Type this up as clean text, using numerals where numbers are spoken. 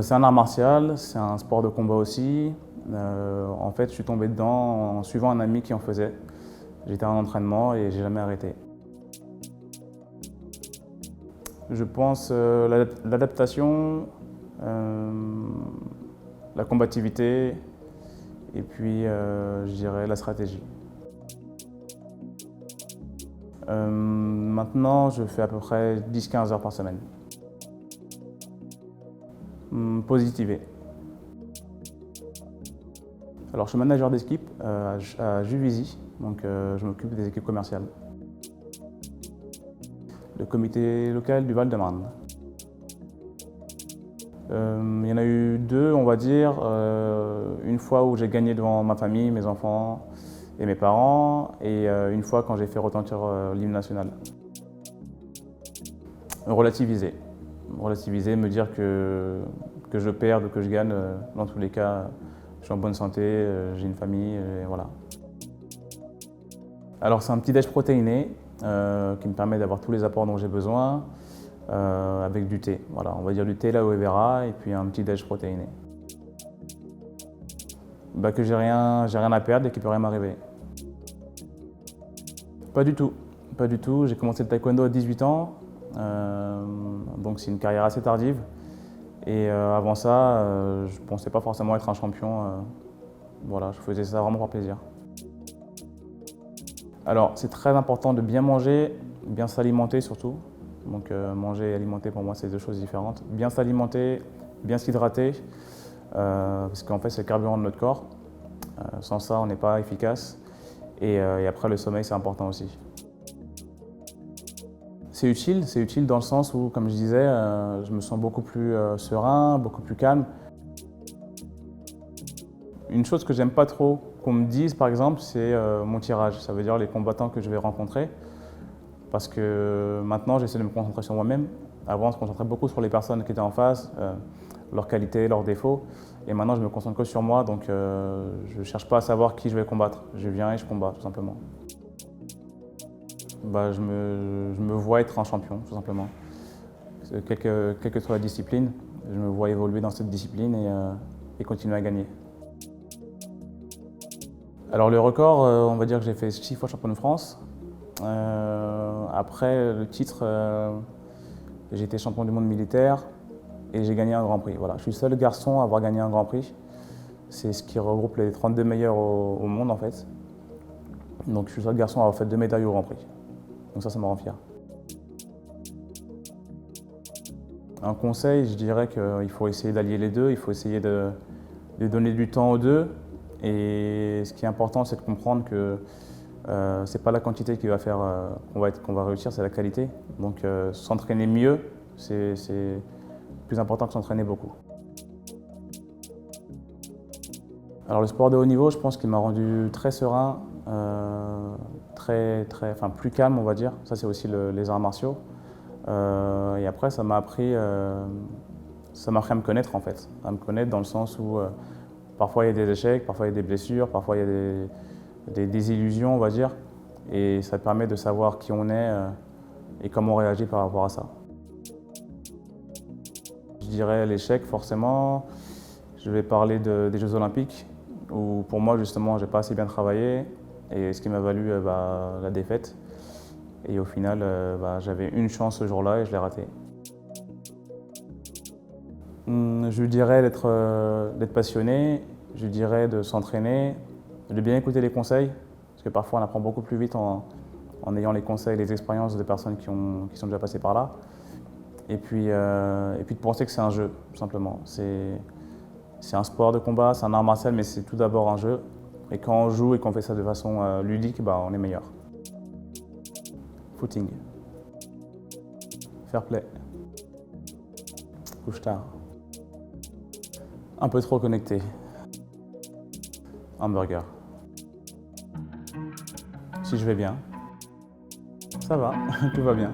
C'est un art martial, c'est un sport de combat aussi. En fait, je suis tombé dedans en suivant un ami qui en faisait. J'étais en entraînement et j'ai jamais arrêté. Je pense l'adaptation, la combativité et puis je dirais la stratégie. Maintenant, je fais à peu près 10-15 heures par semaine. Positiver. Alors, je suis manager d'équipe à Juvisy, donc je m'occupe des équipes commerciales. Le comité local du Val-de-Marne. Il y en a eu deux, on va dire. Une fois où j'ai gagné devant ma famille, mes enfants et mes parents, et une fois quand j'ai fait retentir l'hymne national. Relativiser. Relativiser, me dire que je perde ou que je gagne, dans tous les cas, je suis en bonne santé, j'ai une famille, et voilà. Alors c'est un petit déj protéiné qui me permet d'avoir tous les apports dont j'ai besoin, avec du thé. Voilà, on va dire du thé, l'aloe vera et puis un petit déj protéiné. Que j'ai rien à perdre et qu'il ne peut rien m'arriver. Pas du tout, pas du tout. J'ai commencé le taekwondo à 18 ans, donc c'est une carrière assez tardive. Et avant ça, je ne pensais pas forcément être un champion. Voilà, je faisais ça vraiment par plaisir. Alors, c'est très important de bien manger, bien s'alimenter surtout. Donc, manger et alimenter, pour moi, c'est deux choses différentes. Bien s'alimenter, bien s'hydrater, parce qu'en fait, c'est le carburant de notre corps. Sans ça, on n'est pas efficace. Et après, le sommeil, c'est important aussi. C'est utile dans le sens où, comme je disais, je me sens beaucoup plus serein, beaucoup plus calme. Une chose que j'aime pas trop qu'on me dise, par exemple, c'est mon tirage. Ça veut dire les combattants que je vais rencontrer. Parce que maintenant, j'essaie de me concentrer sur moi-même. Avant, on se concentrait beaucoup sur les personnes qui étaient en face, leurs qualités, leurs défauts. Et maintenant, je me concentre que sur moi, donc je ne cherche pas à savoir qui je vais combattre. Je viens et je combats, tout simplement. Je me vois être un champion, tout simplement. Quelle que soit la discipline, je me vois évoluer dans cette discipline et continuer à gagner. Alors le record, on va dire que j'ai fait 6 fois champion de France. Après le titre, j'ai été champion du monde militaire et j'ai gagné un Grand Prix. Voilà. Je suis le seul garçon à avoir gagné un Grand Prix. C'est ce qui regroupe les 32 meilleurs au monde en fait. Donc je suis le seul garçon à avoir fait 2 médailles au Grand Prix. Donc ça me rend fier. Un conseil, je dirais qu'il faut essayer d'allier les deux, il faut essayer de donner du temps aux deux. Et ce qui est important, c'est de comprendre que ce n'est pas la quantité qui va faire qu'on va réussir, c'est la qualité. Donc s'entraîner mieux, c'est plus important que s'entraîner beaucoup. Alors le sport de haut niveau, je pense qu'il m'a rendu très serein, plus calme, on va dire. Ça, c'est aussi les arts martiaux. Et après, ça m'a appris à me connaître en fait, à me connaître dans le sens où parfois il y a des échecs, parfois il y a des blessures, parfois il y a des désillusions, on va dire. Et ça te permet de savoir qui on est et comment on réagit par rapport à ça. Je dirais l'échec forcément. Je vais parler des Jeux Olympiques où pour moi justement j'ai pas assez bien travaillé et ce qui m'a valu la défaite. Et au final j'avais une chance ce jour-là et je l'ai ratée. Je dirais d'être passionné, je dirais de s'entraîner, de bien écouter les conseils, parce que parfois on apprend beaucoup plus vite en ayant les conseils, les expériences de personnes qui sont déjà passées par là. Et puis de penser que c'est un jeu, tout simplement. C'est un sport de combat, c'est un art martial, mais c'est tout d'abord un jeu. Et quand on joue et qu'on fait ça de façon ludique, on est meilleur. Footing. Fair play. Couche tard. Un peu trop connecté. Hamburger. Si je vais bien. Ça va, tout va bien.